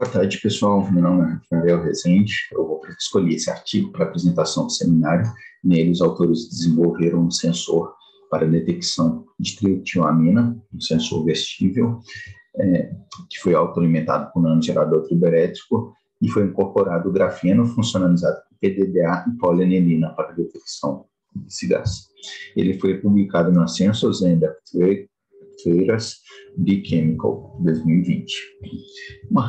Boa tarde, pessoal. Meu nome é Rafael Rezende. Eu escolhi esse artigo para apresentação do seminário. Nele, os autores desenvolveram um sensor para detecção de tritiamina, um sensor vestível, que foi autoalimentado por nanogerador triboelétrico e foi incorporado o grafeno funcionalizado com PDDA e polianilina para detecção desse gás. Ele foi publicado na Sensors and Actuators Chemical 2020. Uma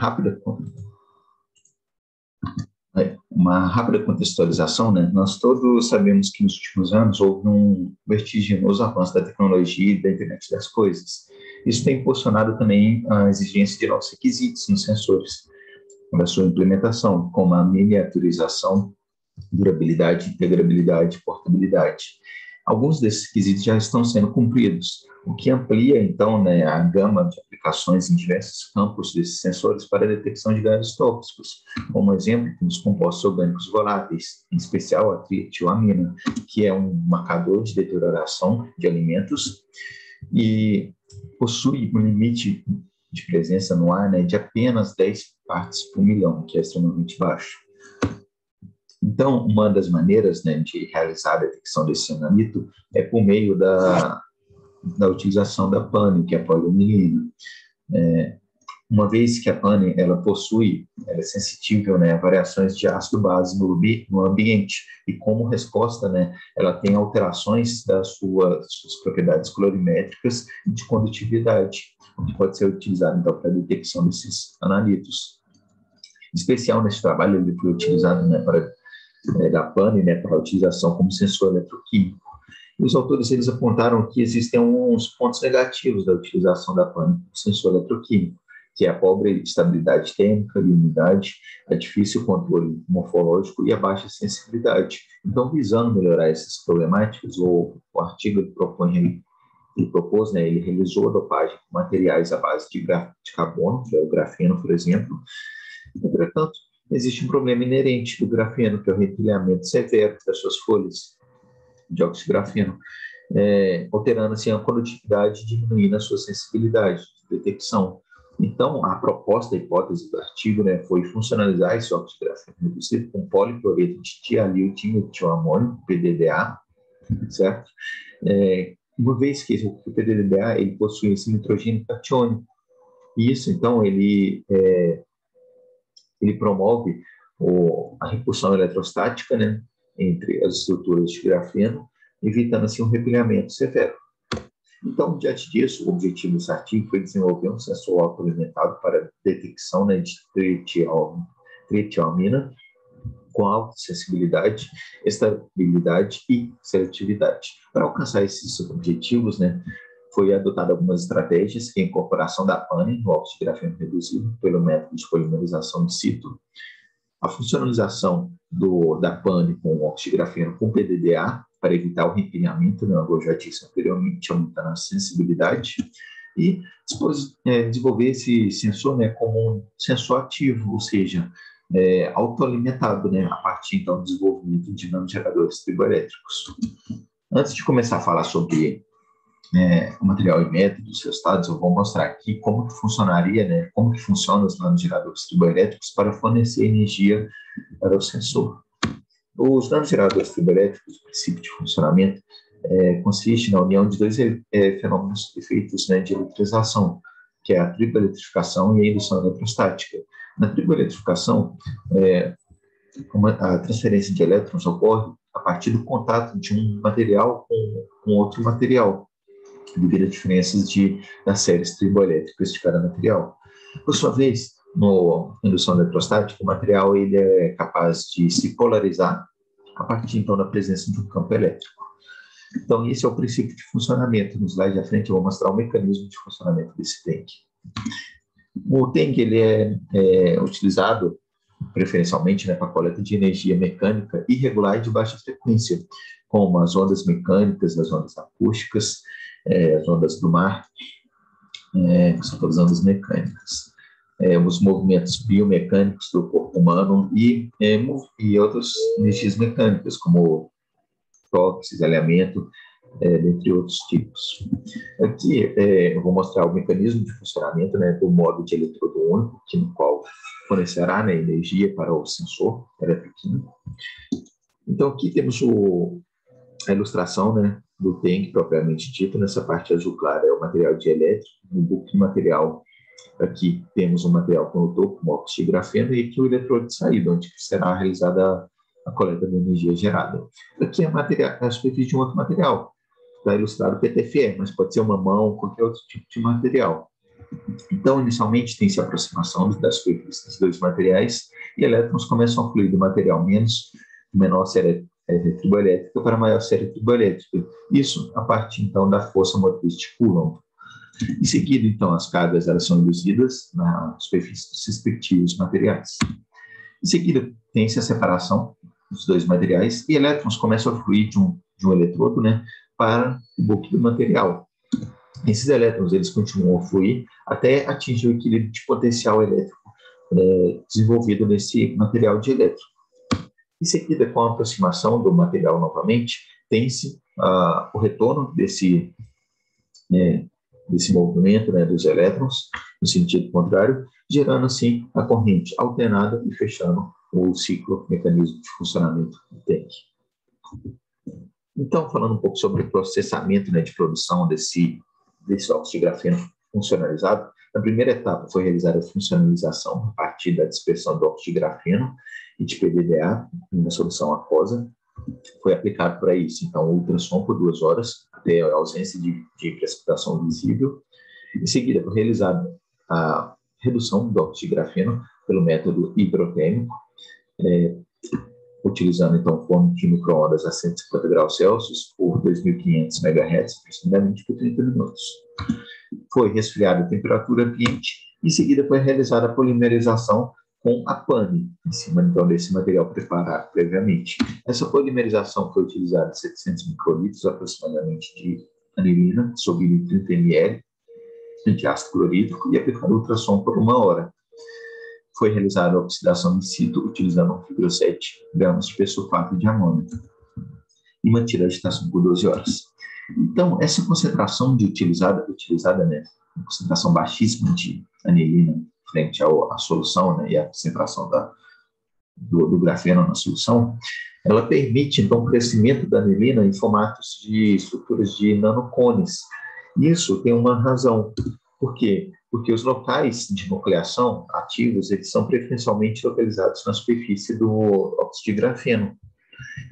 rápida contextualização, né? Nós todos sabemos que nos últimos anos houve um vertiginoso avanço da tecnologia e da internet das coisas. Isso tem impulsionado também a exigência de novos requisitos nos sensores, da sua implementação, como a miniaturização, durabilidade, integrabilidade e portabilidade. Alguns desses requisitos já estão sendo cumpridos, o que amplia, então, né, a gama de aplicações em diversos campos desses sensores para a detecção de gases tóxicos, como exemplo, os compostos orgânicos voláteis, em especial a tritilamina, que é um marcador de deterioração de alimentos e possui um limite de presença no ar, né, de apenas 10 partes por milhão, que é extremamente baixo. Então, uma das maneiras, né, de realizar a detecção desse cianamito é por meio da utilização da PANI, que é a polianilina. Uma vez que a PANI ela é sensível, né, a variações de ácido-base no ambiente, e como resposta, né, ela tem alterações das suas propriedades colorimétricas e de condutividade, o que pode ser utilizado, então, para a detecção desses analitos. Em especial, nesse trabalho, ele foi utilizado, né, da PANI, né, para a utilização como sensor eletroquímico. E os autores eles apontaram que existem uns pontos negativos da utilização da PANI como sensor eletroquímico, que é a pobre estabilidade térmica e umidade, a difícil controle morfológico e a baixa sensibilidade. Então, visando melhorar essas problemáticas, o artigo ele realizou a dopagem com materiais à base de carbono, que é o grafeno, por exemplo. Entretanto, existe um problema inerente do grafeno, que é o retilhamento severo das suas folhas de oxiggrafeno, alterando assim a condutividade e diminuindo a sua sensibilidade de detecção. Então, a proposta, a hipótese do artigo, né, foi funcionalizar esse oxiggrafeno reduzido com policloreto de tialil timetilamônio, PDDA, certo? Uma vez que o PDDA ele possui esse nitrogênio catiônico, isso, então, ele promove a repulsão eletrostática, né, entre as estruturas de grafeno, evitando assim um repelhamento severo. Então, diante disso, o objetivo desse artigo foi desenvolver um sensor autoalimentado para detecção, né, de tritilamina com alta sensibilidade, estabilidade e seletividade. Para alcançar esses objetivos, né, foi adotada algumas estratégias, que é a incorporação da PANI no óxido de grafeno reduzido pelo método de polimerização in situ, a funcionalização da PANI com o óxido de grafeno com PDDA para evitar o refinamento, né, como eu já disse anteriormente, aumentando a sensibilidade, e desenvolver esse sensor, né, como um sensor ativo, ou seja, autoalimentado, né, a partir então do desenvolvimento de nanogeradores triboelétricos. Antes de começar a falar sobre o material e método dos resultados, eu vou mostrar aqui como que funcionaria, né, como que funcionam os nanogeradores triboelétricos para fornecer energia para o sensor. Os nanogeradores triboelétricos, o princípio de funcionamento, consiste na união de dois fenômenos efeitos, né, de eletrização, que é a triboeletrificação e a indução eletrostática. Na triboeletrificação, a transferência de elétrons ocorre a partir do contato de um material com outro material, devido a diferenças das séries triboelétricas de cada material. Por sua vez, na indução eletrostática, o material ele é capaz de se polarizar a partir, então, da presença de um campo elétrico. Então, esse é o princípio de funcionamento. No slide à frente, eu vou mostrar o mecanismo de funcionamento desse tanque. O tanque ele é utilizado preferencialmente, né, para a coleta de energia mecânica irregular e de baixa frequência, como as ondas mecânicas, as ondas acústicas, as ondas do mar, são todas ondas mecânicas, os movimentos biomecânicos do corpo humano e outras energias mecânicas, como toque, cisalhamento, dentre outros tipos. Aqui eu vou mostrar o mecanismo de funcionamento, né, do modo de eletrodo único, no qual fornecerá, né, energia para o sensor eletroquímico. Então, aqui temos a ilustração, né, do tanque propriamente dito. Nessa parte azul clara é o material dielétrico, no book material aqui temos um material condutor com óxido de grafeno e aqui o eletrodo de saída, onde será realizada a coleta de energia gerada. Aqui é a superfície de um outro material, está ilustrado PTFE, mas pode ser uma mão, qualquer outro tipo de material. Então, inicialmente, tem-se a aproximação das superfícies dos dois materiais e elétrons começam a fluir do material menor série triboelétrica para maior série triboelétrica. Isso a partir, então, da força motriz de Coulomb. Em seguida, então, as cargas elas são induzidas na superfície dos respectivos materiais. Em seguida, tem-se a separação dos dois materiais e elétrons começam a fluir de um eletrodo, né, para o book do material. Esses elétrons eles continuam a fluir até atingir o equilíbrio de potencial elétrico desenvolvido nesse material dielétrico. Em seguida, com a aproximação do material novamente, tem-se o retorno desse movimento, né, dos elétrons, no sentido contrário, gerando, assim, a corrente alternada e fechando o ciclo mecanismo de funcionamento do tanque. Então, falando um pouco sobre o processamento, né, de produção desse óxido de grafeno funcionalizado, na primeira etapa foi realizada a funcionalização a partir da dispersão do óxido de grafeno e de PDDA em uma solução aquosa. Foi aplicado para isso, então, o ultrassom por 2 horas, até a ausência de precipitação visível. Em seguida, foi realizada a redução do óxido de grafeno pelo método hidrotérmico, utilizando, então, forno de micro-ondas a 150 graus Celsius por 2.500 MHz, aproximadamente por 30 minutos. Foi resfriada a temperatura ambiente, em seguida foi realizada a polimerização com a pane, em cima, então, desse material preparado previamente. Essa polimerização foi utilizada 700 microlitros, aproximadamente, de anilina, sobre 30 ml de ácido clorídrico e aplicado ultrassom por 1 hora. Foi realizada a oxidação in situ, utilizando 1,7 gramas de persulfato de amônio e mantida a agitação por 12 horas. Então, essa concentração utilizada, né, concentração baixíssima de anilina frente à solução, né, e a concentração do grafeno na solução, ela permite, então, o crescimento da anilina em formatos de estruturas de nanocones. Isso tem uma razão. Por quê? Porque os locais de nucleação ativos, eles são preferencialmente localizados na superfície do óxido de grafeno.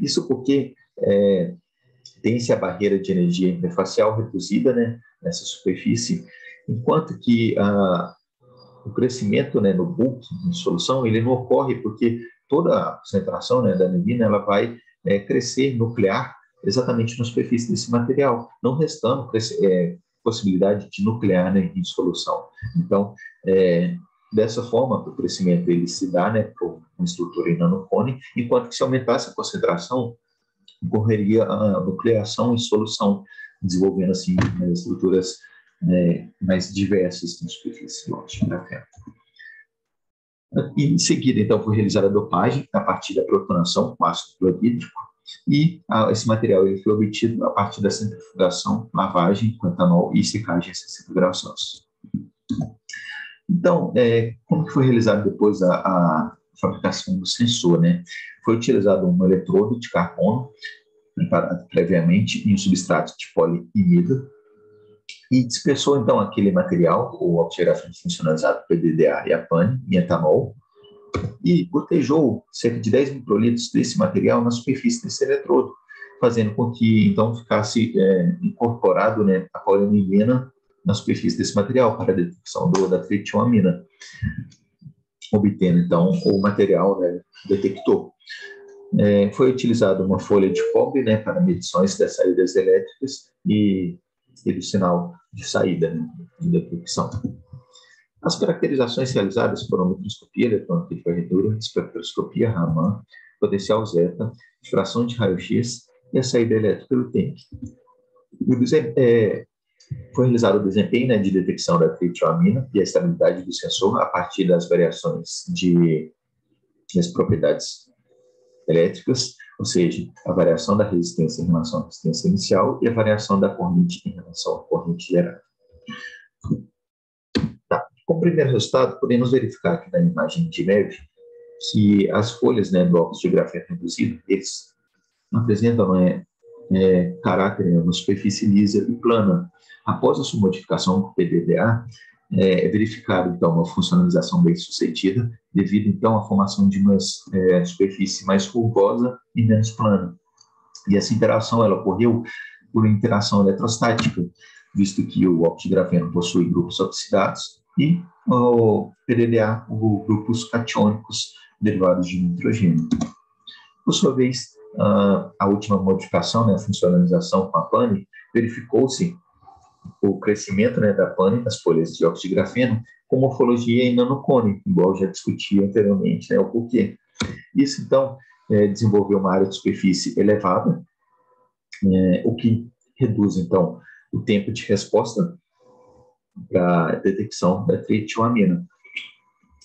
Isso porque tem-se a barreira de energia interfacial reduzida, né, nessa superfície, enquanto que o crescimento, né, no bulk, em solução, ele não ocorre porque toda a concentração, né, da anilina ela vai crescer nuclear exatamente na superfície desse material, não restando possibilidade de nuclear, né, em solução. Então, dessa forma, o crescimento ele se dá, né, por uma estrutura em nanocone, enquanto que se aumentasse a concentração, ocorreria a nucleação em solução, desenvolvendo assim estruturas mais diversas na superfície do óxido de grafeno. Em seguida, então, foi realizada a dopagem a partir da protonação com ácido clorídrico e esse material ele foi obtido a partir da centrifugação, lavagem com etanol e secagem a 60 graus Celsius. Então, como que foi realizada depois a fabricação do sensor, né? Foi utilizado um eletrodo de carbono preparado previamente em um substrato de poliimida e dispersou, então, aquele material, o óxido de grafeno funcionalizado PDDA e a pane, em etanol, e gotejou cerca de 10 microlitros desse material na superfície desse eletrodo, fazendo com que, então, ficasse incorporado, né, a poliamidina na superfície desse material para a detecção da tritiamina, obtendo, então, o material, né, detector. Foi utilizada uma folha de cobre, né, para medições das saídas elétricas e do sinal de saída, né, de detecção. As caracterizações realizadas foram microscopia eletrônica de varredura, espectroscopia Raman, potencial zeta, difração de raio-x e a saída elétrica do tanque. Foi realizado o desempenho, né, de detecção da tritiamina e a estabilidade do sensor a partir das variações das propriedades elétricas, ou seja, a variação da resistência em relação à resistência inicial e a variação da corrente em relação à corrente gerada. Tá. Como primeiro resultado, podemos verificar aqui na imagem de neve que as folhas, né, do óxido de grafeno reduzido, eles apresentam caráter, uma superfície lisa e plana. Após a sua modificação com o PDDA, é verificado, então, uma funcionalização bem sucedida, devido, então, à formação de uma superfície mais rugosa e menos plana. E essa interação, ela ocorreu por interação eletrostática, visto que o óxido de grafeno possui grupos oxidados e o PDDA, grupos catiônicos derivados de nitrogênio. Por sua vez, a última modificação, né, a funcionalização com a pane, verificou-se o crescimento, né, da pane, das folhas de óxido de grafeno, com morfologia em nanocone, igual já discuti anteriormente, né, o porquê. Isso, então, desenvolveu uma área de superfície elevada, o que reduz, então, o tempo de resposta para a detecção da trietilamina,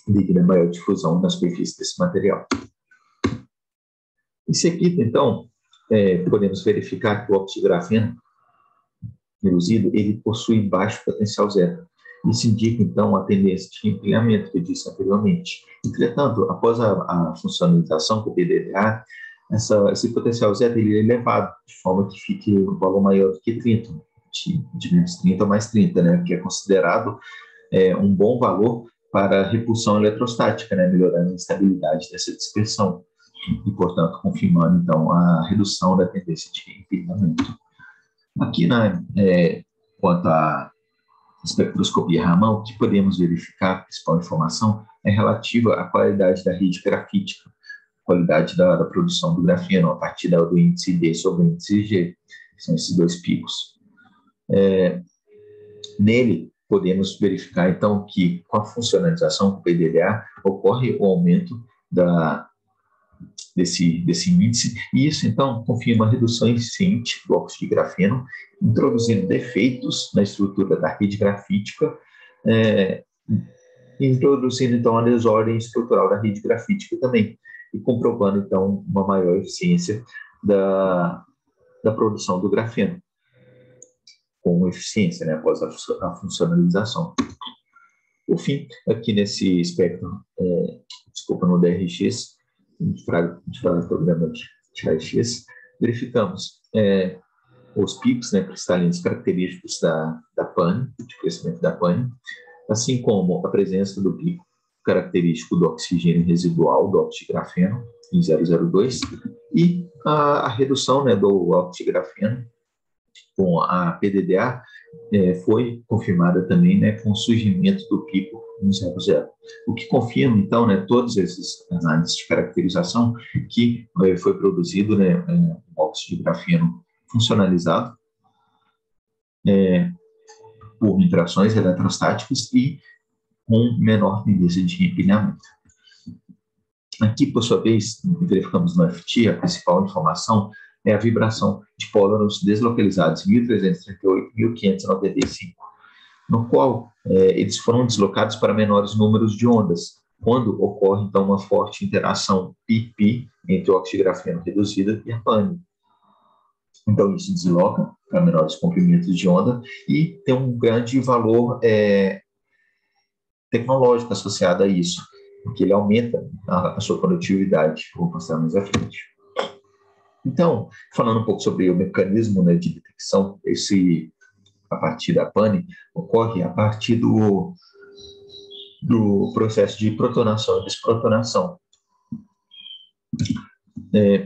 devido à maior difusão na superfície desse material. Em seguida, então, podemos verificar que o óxido de grafeno reduzido, ele possui baixo potencial zero. Isso indica, então, a tendência de empilhamento que eu disse anteriormente. Entretanto, após a funcionalização com o PDDA, esse potencial zero ele é elevado, de forma que fique um valor maior do que 30, de menos 30 ou mais 30, né, que é considerado um bom valor para a repulsão eletrostática, né, melhorando a estabilidade dessa dispersão e, portanto, confirmando, então, a redução da tendência de empilhamento. Aqui, quanto à espectroscopia Raman, o que podemos verificar, a principal informação, é relativa à qualidade da rede grafítica, qualidade da produção do grafeno, a partir do índice D sobre o índice G, que são esses dois picos. Nele, podemos verificar, então, que com a funcionalização com o PDDA, ocorre o aumento desse índice, e isso, então, confirma a redução eficiente do óxido de grafeno, introduzindo defeitos na estrutura da rede grafítica, introduzindo, então, a desordem estrutural da rede grafítica também, e comprovando, então, uma maior eficiência da produção do grafeno, com eficiência, né, após a funcionalização. Por fim, aqui nesse espectro, no DRX, de programa de raio-x, verificamos os picos, né, cristalinos característicos da pane, de crescimento da pane, assim como a presença do pico característico do oxigênio residual do óxido de grafeno em 0,02 e a redução, né, do óxido de grafeno com a PDDA foi confirmada também, né, com o surgimento do pico no 0,0, o que confirma, então, né, todas essas análises de caracterização que foi produzido, né, um óxido de grafeno funcionalizado por interações eletrostáticas e com menor tendência de empilhamento. Aqui, por sua vez, verificamos no FT, a principal informação é a vibração de pólaros deslocalizados em 1338 e 1595, no qual eles foram deslocados para menores números de ondas, quando ocorre, então, uma forte interação pi-pi entre o óxido de grafeno reduzido e a pane. Então, isso desloca para menores comprimentos de onda e tem um grande valor tecnológico associado a isso, porque ele aumenta a sua condutividade, vou passar mais à frente. Então, falando um pouco sobre o mecanismo, né, de detecção, a partir da pane, ocorre a partir do processo de protonação e desprotonação.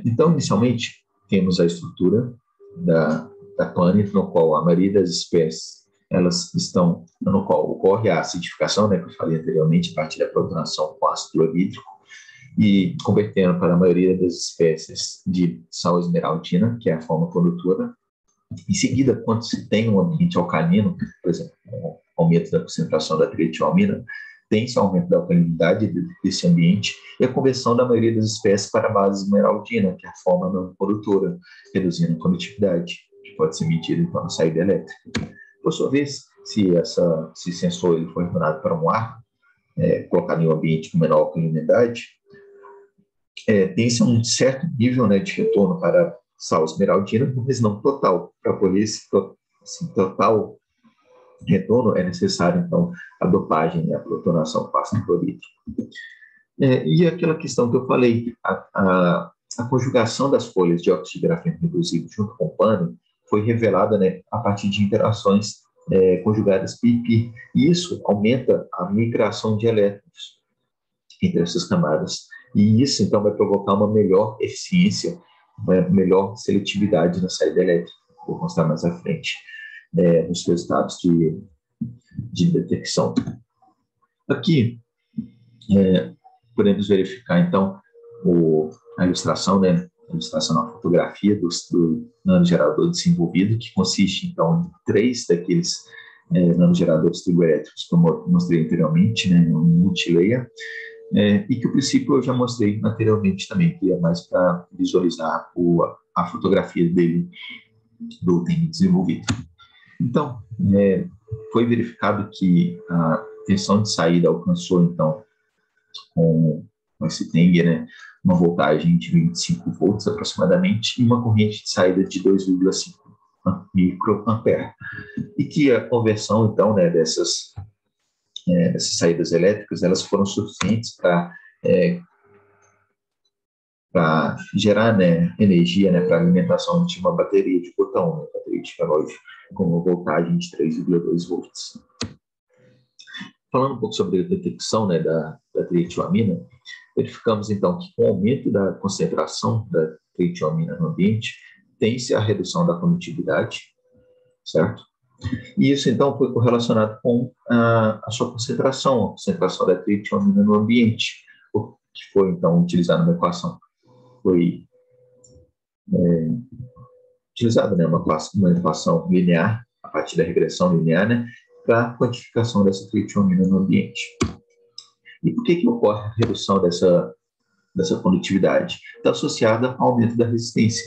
Então, inicialmente, temos a estrutura da pane, no qual a maioria das espécies no qual ocorre a acidificação, né, que eu falei anteriormente, a partir da protonação com ácido clorídrico, e convertendo para a maioria das espécies de sal esmeraldina, que é a forma condutora. Em seguida, quando se tem um ambiente alcalino, por exemplo, um aumento da concentração da trietilamina, tem-se aumento da alcalinidade desse ambiente e a conversão da maioria das espécies para a base esmeraldina, que é a forma não condutora, reduzindo a condutividade, que pode ser medida então na saída elétrica. Por sua vez, se esse sensor ele for retornado para um ar, colocado em um ambiente com menor alcalinidade, tem-se um certo nível, né, de retorno para sal esmeraldina, mas não total, para poder esse total retorno, é necessário, então, a dopagem, né, a protonação com ácido clorídrico. E aquela questão que eu falei, a conjugação das folhas de óxido de grafeno reduzido junto com o pano foi revelada, né, a partir de interações conjugadas pi-pi. E isso aumenta a migração de elétrons entre essas camadas. E isso, então, vai provocar uma melhor eficiência, uma melhor seletividade na saída elétrica. Vou mostrar mais à frente nos resultados de detecção. Aqui, podemos verificar, então, a ilustração, né? A ilustração na fotografia do nanogerador desenvolvido, que consiste, então, em 3 daqueles nanogeradores turboelétricos que eu mostrei anteriormente, né? Um multilayer, e que o princípio eu já mostrei anteriormente também, que é mais para visualizar a fotografia dele, do item desenvolvido. Então, foi verificado que a tensão de saída alcançou, então, com esse Tengue, né, uma voltagem de 25 volts aproximadamente e uma corrente de saída de 2,5 microampere. E que a conversão, então, né, dessas saídas elétricas, elas foram suficientes para gerar, né, energia, né, para alimentação de uma bateria de botão, né, bateria de relógio, com uma voltagem de 3,2 volts. Falando um pouco sobre a detecção, né, da trietilamina, verificamos, então, que com o aumento da concentração da trietilamina no ambiente, tem-se a redução da condutividade, certo? E isso, então, foi correlacionado com a sua concentração, a concentração da trietilamina no ambiente, o que foi, então, utilizado na equação. Foi utilizada, né, uma equação linear, a partir da regressão linear, né, para a quantificação dessa trietilamina no ambiente. E por que ocorre a redução dessa condutividade? Está associada ao aumento da resistência.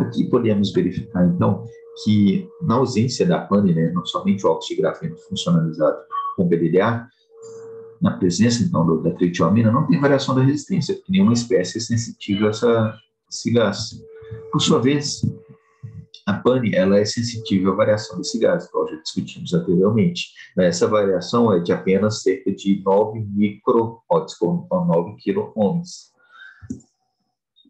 Aqui podemos verificar, então, que na ausência da pane, né, não somente o óxido de grafeno funcionalizado com PDDA, na presença, então, da trietilamina, não tem variação da resistência, porque nenhuma espécie é sensitiva a esse gás. Por sua vez, a pane, ela é sensível à variação desse gás, como já discutimos anteriormente. Essa variação é de apenas cerca de 9 kilo-ohms.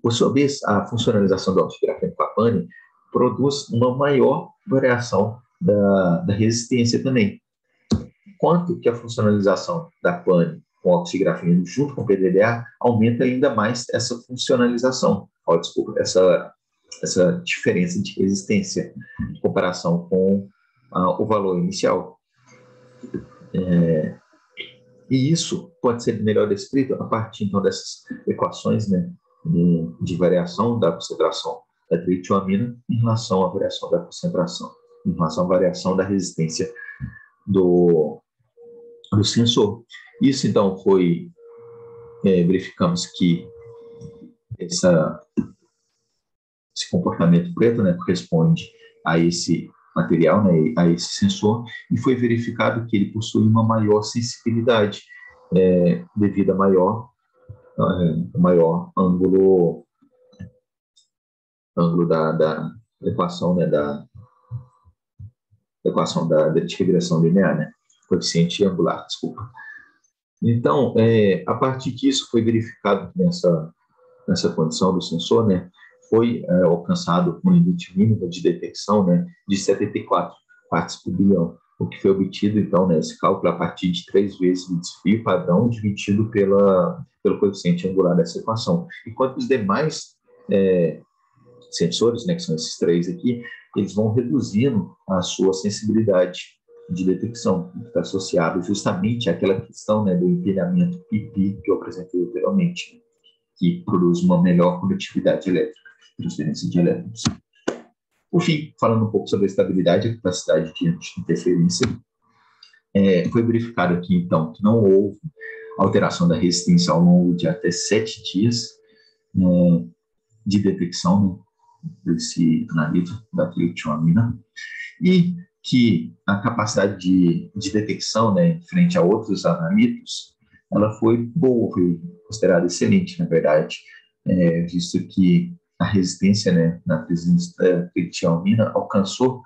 Por sua vez, a funcionalização do óxido de grafeno com a pane produz uma maior variação da resistência também. Enquanto que a funcionalização da pane com óxido de grafeno junto com o PDDA aumenta ainda mais essa funcionalização, essa diferença de resistência em comparação com o valor inicial. E isso pode ser melhor descrito a partir, então, dessas equações, né, de variação da concentração da trietilamina em relação à variação da concentração, em relação à variação da resistência do sensor. Isso, então, verificamos que esse comportamento preto, né, corresponde a esse material, né, a esse sensor, e foi verificado que ele possui uma maior sensibilidade devido a maior ângulo da equação, né, da equação de regressão linear, né, coeficiente angular, desculpa. Então, a partir disso foi verificado que nessa condição do sensor, né, foi alcançado um limite mínimo de detecção, né, de 74 partes por bilhão, o que foi obtido, então, nesse cálculo a partir de 3 vezes o desvio padrão dividido pelo coeficiente angular dessa equação. Enquanto os demais sensores, né, que são esses 3 aqui, eles vão reduzindo a sua sensibilidade de detecção, que está associado justamente àquela questão, né, do empilhamento pi-pi que eu apresentei anteriormente, que produz uma melhor condutividade elétrica, transferência de elétrons. Por fim, falando um pouco sobre a estabilidade e capacidade de interferência, foi verificado aqui, então, que não houve alteração da resistência ao longo de até 7 dias de detecção, né, desse analito da trietilamina, e que a capacidade de detecção, né, frente a outros analitos, ela foi boa, foi considerada excelente, na verdade, visto que a resistência, né, na presença da trietilamina alcançou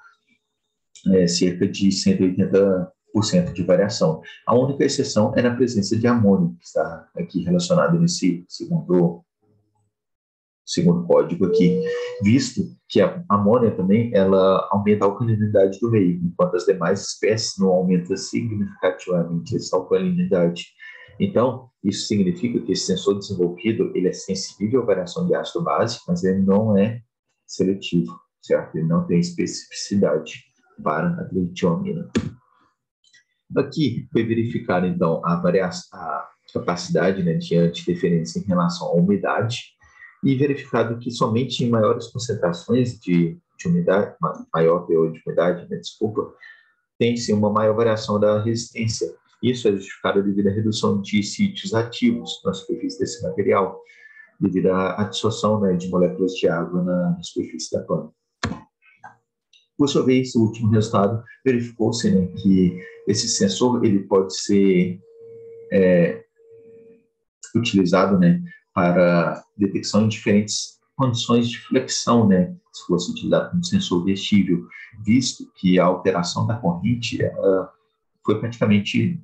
cerca de 180% de variação. A única exceção é na presença de amônio, que está aqui relacionado nesse segundo código aqui, visto que a amônia também ela aumenta a alcalinidade do meio, enquanto as demais espécies não aumentam significativamente essa alcalinidade. Então, isso significa que esse sensor desenvolvido ele é sensível à variação de ácido base, mas ele não é seletivo, certo? Ele não tem especificidade para a tritiomina. Aqui foi verificada, então, a capacidade, né, de antideferência em relação à umidade e verificado que somente em maiores concentrações de umidade, maior teor de umidade, né, desculpa, tem-se uma maior variação da resistência. Isso é justificado devido à redução de sítios ativos na superfície desse material, devido à absorção, né, de moléculas de água na superfície da planta. Por sua vez, o último resultado verificou-se, né, que esse sensor ele pode ser utilizado, né, para detecção em diferentes condições de flexão, né, se fosse utilizado como sensor vestível, visto que a alteração da corrente foi praticamente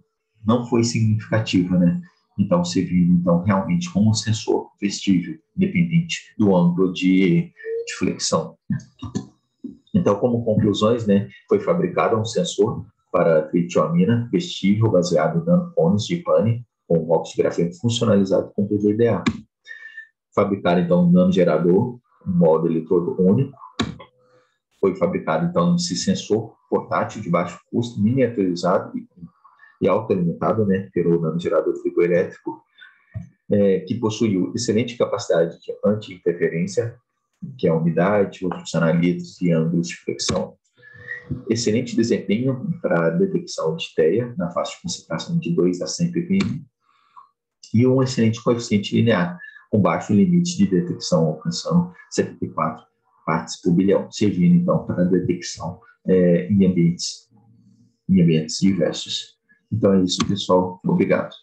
não foi significativa, né? Então, servindo então realmente como um sensor vestível, independente do ângulo de flexão. Então, como conclusões, né, foi fabricado um sensor para tritiomina vestível baseado em nanocones de pane com um óxido de grafeno funcionalizado com PVDA. Fabricado, então, um nanogerador, um modo eletrodo único. Foi fabricado, então, esse sensor portátil de baixo custo, miniaturizado e autoalimentado, né, pelo nanogerador frigoelétrico, que possuiu excelente capacidade de anti-interferência, que é a umidade, outros analitos e ângulos de flexão. Excelente desempenho para a detecção de TEA na faixa de concentração de 2 a 100 ppm e um excelente coeficiente linear, com baixo limite de detecção, alcançando 74 partes por bilhão, servindo então para a detecção em ambientes diversos. Então é isso, pessoal. Obrigado.